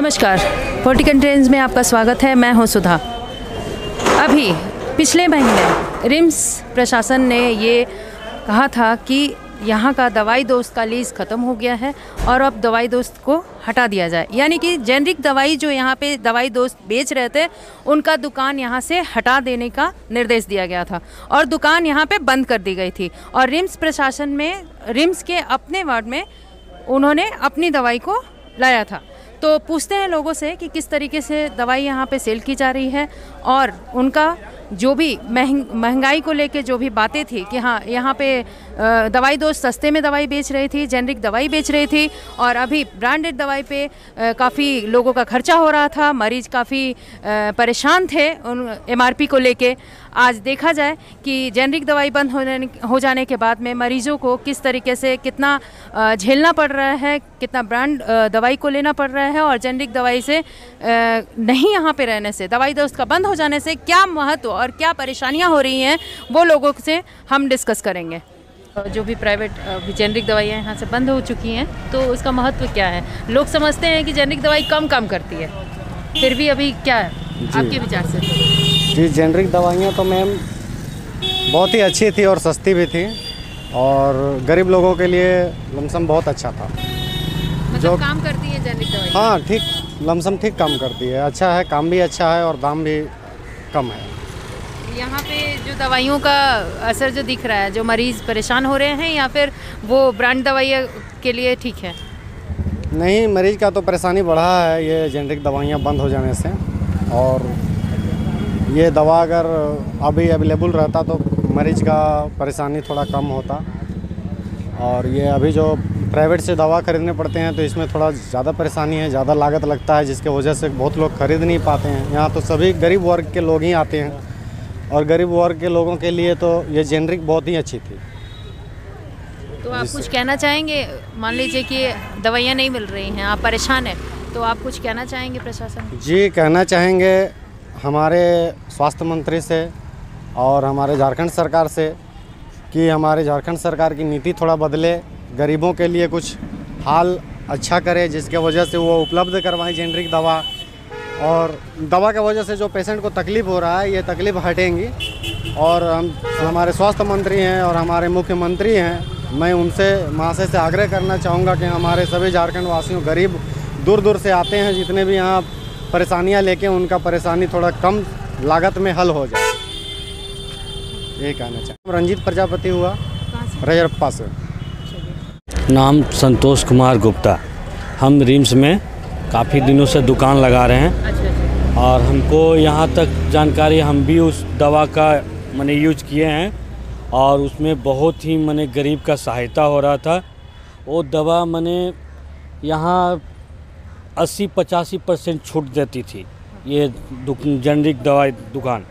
नमस्कार, political trends में आपका स्वागत है। मैं हूं सुधा। अभी पिछले महीने रिम्स प्रशासन ने ये कहा था कि यहाँ का दवाई दोस्त का लीज़ ख़त्म हो गया है और अब दवाई दोस्त को हटा दिया जाए, यानी कि जेनरिक दवाई जो यहाँ पे दवाई दोस्त बेच रहे थे उनका दुकान यहाँ से हटा देने का निर्देश दिया गया था और दुकान यहाँ पे बंद कर दी गई थी। और रिम्स प्रशासन में रिम्स के अपने वार्ड में उन्होंने अपनी दवाई को लाया था। तो पूछते हैं लोगों से कि किस तरीके से दवाई यहाँ पे सेल की जा रही है और उनका जो भी महंगाई को लेके जो भी बातें थी कि हाँ यहाँ पे दवाई दोस्त सस्ते में दवाई बेच रही थी, जेनरिक दवाई बेच रही थी और अभी ब्रांडेड दवाई पे काफ़ी लोगों का खर्चा हो रहा था, मरीज़ काफ़ी परेशान थे उन एमआरपी को लेके। आज देखा जाए कि जेनरिक दवाई बंद हो जाने के बाद में मरीज़ों को किस तरीके से कितना झेलना पड़ रहा है, कितना ब्रांड दवाई को लेना पड़ रहा है और जेनरिक दवाई से नहीं यहाँ पे रहने से, दवाई दोस्त का बंद हो जाने से क्या महत्व और क्या परेशानियाँ हो रही हैं वो लोगों से हम डिस्कस करेंगे। जो भी प्राइवेट जेनरिक दवाइयाँ यहाँ से बंद हो चुकी हैं तो उसका महत्व क्या है? लोग समझते हैं कि जेनरिक दवाई कम काम करती है, फिर भी अभी क्या है आपके विचार से? जी, जेनरिक दवाइयाँ तो मैम बहुत ही अच्छी थी और सस्ती भी थी और गरीब लोगों के लिए लमसम बहुत अच्छा था। मतलब जो काम करती है जेनरिक दवाई? हाँ, ठीक, लमसम ठीक काम करती है, अच्छा है, काम भी अच्छा है और दाम भी कम है। यहाँ पे जो दवाइयों का असर जो दिख रहा है, जो मरीज़ परेशान हो रहे हैं या फिर वो ब्रांड दवाइयाँ के लिए ठीक है? नहीं, मरीज़ का तो परेशानी बढ़ा है ये जेनरिक दवाइयाँ बंद हो जाने से। और ये दवा अगर अभी अवेलेबल रहता तो मरीज़ का परेशानी थोड़ा कम होता। और ये अभी जो प्राइवेट से दवा खरीदने पड़ते हैं तो इसमें थोड़ा ज़्यादा परेशानी है, ज़्यादा लागत लगता है, जिसके वजह से बहुत लोग खरीद नहीं पाते हैं। यहाँ तो सभी गरीब वर्ग के लोग ही आते हैं और गरीब वर्ग के लोगों के लिए तो ये जेनरिक बहुत ही अच्छी थी। तो आप कुछ कहना चाहेंगे? मान लीजिए कि दवाइयाँ नहीं मिल रही हैं, आप परेशान हैं, तो आप कुछ कहना चाहेंगे प्रशासन को? जी, कहना चाहेंगे हमारे स्वास्थ्य मंत्री से और हमारे झारखंड सरकार से कि हमारे झारखंड सरकार की नीति थोड़ा बदले, गरीबों के लिए कुछ हाल अच्छा करे, जिसके वजह से वो उपलब्ध करवाएं जेनरिक दवा। और दवा की वजह से जो पेशेंट को तकलीफ़ हो रहा है ये तकलीफ़ हटेंगी। और हमारे स्वास्थ्य मंत्री हैं और हमारे मुख्यमंत्री हैं, मैं उनसे महाशय से आग्रह करना चाहूँगा कि हमारे सभी झारखंड वासियों, गरीब दूर दूर से आते हैं, जितने भी यहाँ परेशानियाँ लेके, उनका परेशानी थोड़ा कम लागत में हल हो जाए, यही कहना चाहिए। रंजीत प्रजापति हुआ, रजरप्पा से। नाम संतोष कुमार गुप्ता। हम रिम्स में काफ़ी दिनों से दुकान लगा रहे हैं। अच्छा। और हमको यहाँ तक जानकारी, हम भी उस दवा का मैंने यूज किए हैं और उसमें बहुत ही मैंने गरीब का सहायता हो रहा था। वो दवा मैंने यहाँ 80-85% छूट देती थी ये जेनरिक दवाई दुकान।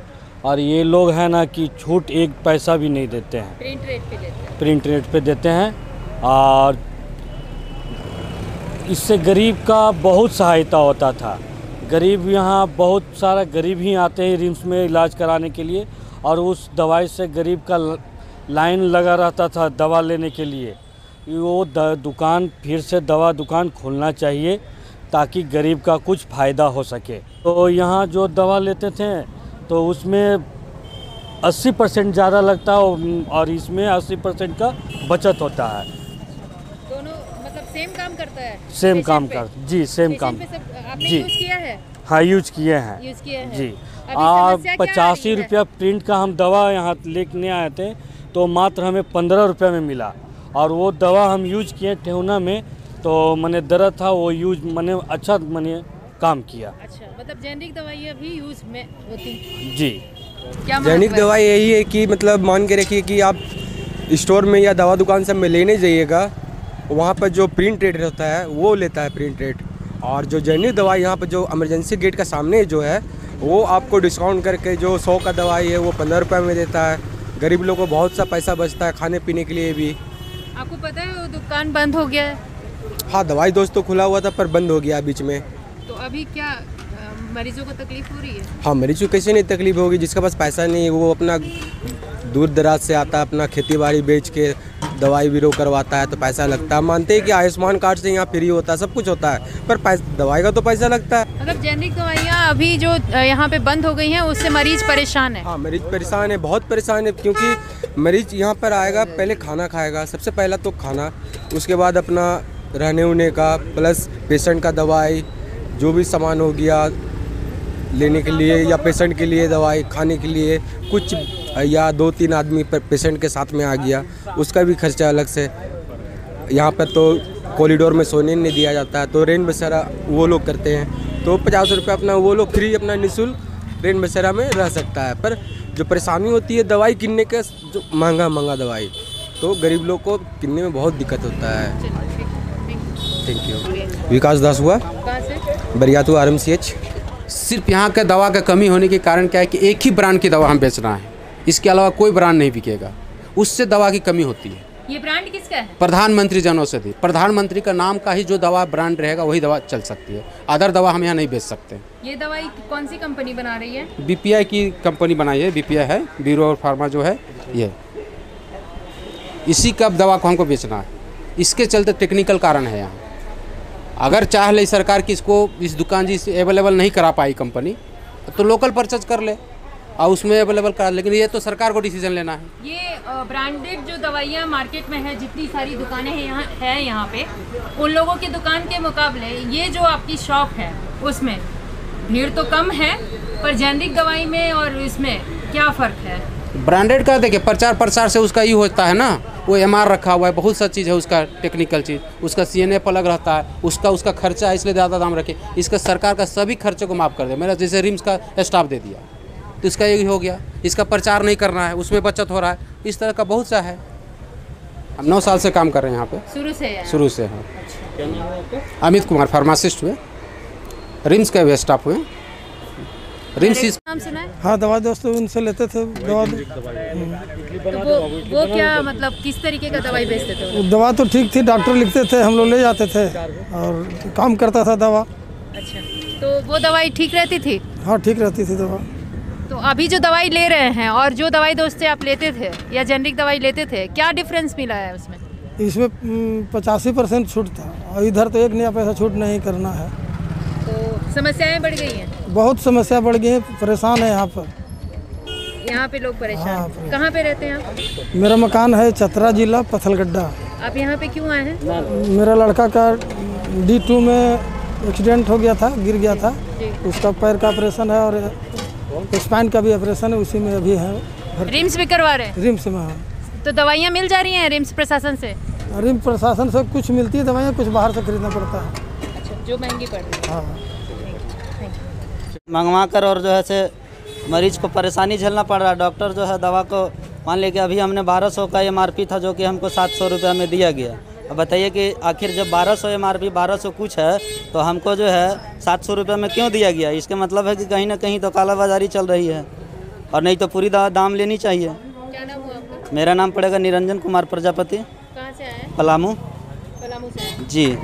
और ये लोग हैं ना कि छूट एक पैसा भी नहीं देते हैं, प्रिंट रेट पे देते हैं। प्रिंट रेट पे देते हैं और इससे गरीब का बहुत सहायता होता था। गरीब, यहाँ बहुत सारा गरीब ही आते हैं रिम्स में इलाज कराने के लिए और उस दवाई से गरीब का लाइन लगा रहता था दवा लेने के लिए। वो दुकान फिर से दवा दुकान खोलना चाहिए ताकि गरीब का कुछ फ़ायदा हो सके। तो यहाँ जो दवा लेते थे तो उसमें 80% ज़्यादा लगता है और इसमें 80% का बचत होता है। दोनों मतलब सेम काम करता है? सेम काम कर जी, सेम काम आपने जी। यूज किया है? हाँ, यूज किए हैं जी। और 85 रुपया प्रिंट का हम दवा यहाँ लेके आए थे तो मात्र हमें 15 रुपये में मिला। और वो दवा हम यूज किए ठेहुना में, तो मैंने दर्द था, वो यूज मैंने अच्छा मैंने काम किया। अच्छा, मतलब जेनरिक दवाइयाँ भी यूज में होती जी। क्या जेनरिक दवाई यही है कि मतलब मान के रखिए कि आप स्टोर में या दवा दुकान से में लेने जाइएगा, वहाँ पर जो प्रिंट रेट होता है वो लेता है प्रिंट रेट। और जो जेनरिक दवाई यहाँ पर जो इमरजेंसी गेट का सामने जो है वो आपको डिस्काउंट करके जो 100 का दवाई है वो 15 रुपये में देता है। गरीब लोगों को बहुत सा पैसा बचता है खाने पीने के लिए भी। आपको पता है वो दुकान बंद हो गया है? हाँ, दवाई दोस्त तो खुला हुआ था पर बंद हो गया बीच में। तो अभी क्या मरीजों को तकलीफ हो रही है? हाँ, मरीजों को कैसे नहीं तकलीफ होगी, जिसके पास पैसा नहीं वो अपना दूर दराज से आता है, अपना खेती बाड़ी बेच के दवाई बीरो करवाता है तो पैसा लगता है। मानते हैं कि आयुष्मान कार्ड से यहाँ फ्री होता है, सब कुछ होता है, पर दवाई का तो पैसा लगता है। मतलब जेनरिक दवाइयाँ अभी जो यहाँ पे बंद हो गई हैं उससे मरीज परेशान है। हाँ, मरीज परेशान है, बहुत परेशान है, क्योंकि मरीज यहाँ पर आएगा, पहले खाना खाएगा, सबसे पहला तो खाना, उसके बाद अपना रहने उहने का, प्लस पेशेंट का दवाई, जो भी सामान हो गया लेने के लिए, या पेशेंट के लिए दवाई खाने के लिए कुछ, या 2-3 आदमी पेशेंट के साथ में आ गया, उसका भी खर्चा अलग से। यहाँ पर तो कॉरिडोर में सोने नहीं दिया जाता है, तो रेन बसेरा वो लोग करते हैं, तो 50 रुपये अपना वो लोग फ्री अपना निःशुल्क रेन बसेरा में रह सकता है। पर जो परेशानी होती है दवाई किनने का, जो महंगा दवाई, तो गरीब लोग को किनने में बहुत दिक्कत होता है। Thank you. विकास दास हुआ, बरियातू RMCH। सिर्फ यहाँ का दवा का कमी होने के कारण क्या है कि एक ही ब्रांड की दवा हम बेच रहे हैं, इसके अलावा कोई ब्रांड नहीं बिकेगा, उससे दवा की कमी होती है। ये ब्रांड किसका है? प्रधानमंत्री जन औषधि, प्रधानमंत्री का नाम का ही जो दवा ब्रांड रहेगा वही दवा चल सकती है, अदर दवा हम यहाँ नहीं बेच सकते। ये दवाई कौन सी कंपनी बना रही है? BPI की कंपनी बनाई है, BPI है, ब्यूरो और फार्मा जो है ये, इसी का दवा को हमको बेचना है। इसके चलते टेक्निकल कारण है यहाँ। अगर चाह ले सरकार कि इसको इस दुकान जी से अवेलेबल नहीं करा पाई कंपनी, तो लोकल परचेज कर ले और उसमें अवेलेबल करा, लेकिन ये तो सरकार को डिसीजन लेना है। ये ब्रांडेड जो दवाइयाँ मार्केट में है, जितनी सारी दुकानें हैं यहाँ पे, उन लोगों की दुकान के मुकाबले ये जो आपकी शॉप है उसमें भीड़ तो कम है, पर जेनरिक दवाई में और इसमें क्या फ़र्क है? ब्रांडेड का देखिए प्रचार प्रसार से उसका ये होता है ना, वो MR रखा हुआ है, बहुत सा चीज़ है उसका, टेक्निकल चीज़, उसका CNF अलग रहता है, उसका खर्चा है, इसलिए ज़्यादा दाम रखे। इसका सरकार का सभी खर्चे को माफ़ कर दे। मेरा जैसे रिम्स का स्टाफ दे दिया तो इसका यही हो गया, इसका प्रचार नहीं करना है, उसमें बचत हो रहा है, इस तरह का बहुत सा है। हम 9 साल से काम कर रहे हैं यहाँ पे, शुरू से हाँ। अमित कुमार फार्मासिस्ट हुए, रिम्स का भी स्टाफ हुए। रिम्स नाम सुना है? हाँ, दवा दोस्तों उनसे लेते थे दवा। तो वो क्या मतलब किस तरीके का दवाई बेचते थे? दवा तो ठीक थी, डॉक्टर लिखते थे, हम लोग ले जाते थे और काम करता था दवा। अच्छा, तो वो दवाई ठीक रहती थी? हाँ, ठीक रहती थी दवा। तो अभी जो दवाई ले रहे हैं और जो दवाई दोस्त आप लेते थे या जेनरिक दवाई लेते थे, क्या डिफरेंस मिला है उसमें? इसमें 85% छूट था और इधर तो 1 नया पैसा छूट नहीं करना है। तो समस्याएं बढ़ गई हैं? बहुत समस्या बढ़ गई है, परेशान है यहाँ पर। यहाँ पे लोग परेशान। हाँ, कहाँ पे रहते हैं आप? मेरा मकान है चतरा जिला पथलगड्ढा। आप यहाँ पे क्यों आए हैं? मेरा लड़का का D2 में एक्सीडेंट हो गया था, गिर गया था, उसका पैर का ऑपरेशन है और स्पाइन का भी ऑपरेशन है, उसी में अभी है। रिम्स भी करवा रहे हैं? रिम्स में। हाँ। तो दवाइयाँ मिल जा रही हैं रिम्स प्रशासन से? रिम्स प्रशासन से कुछ मिलती है दवाइयाँ, कुछ बाहर से खरीदना पड़ता है। अच्छा, जो महंगी पड़ रही है। हाँ, मंगवा कर और जो है से मरीज को परेशानी झेलना पड़ रहा है। डॉक्टर जो है दवा को मान लिया कि अभी हमने 1200 का MRP था, जो कि हमको 700 रुपये में दिया गया। अब बताइए कि आखिर जब 1200 MRP 1200 कुछ है तो हमको जो है 700 रुपये में क्यों दिया गया? इसका मतलब है कि कहीं ना कहीं तो कालाबाजारी चल रही है, और नहीं तो पूरी दाम लेनी चाहिए। क्या नाम हुआ आपका? मेरा नाम पड़ेगा निरंजन कुमार प्रजापति। कहाँ से आए? पलामू से आए। जी।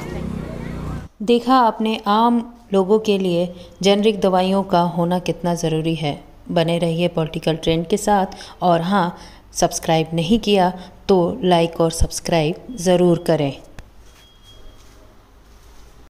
देखा अपने आम लोगों के लिए जेनरिक दवाइयों का होना कितना ज़रूरी है। बने रहिए पॉलिटिकल ट्रेंड के साथ, और हाँ, सब्सक्राइब नहीं किया तो लाइक और सब्सक्राइब ज़रूर करें।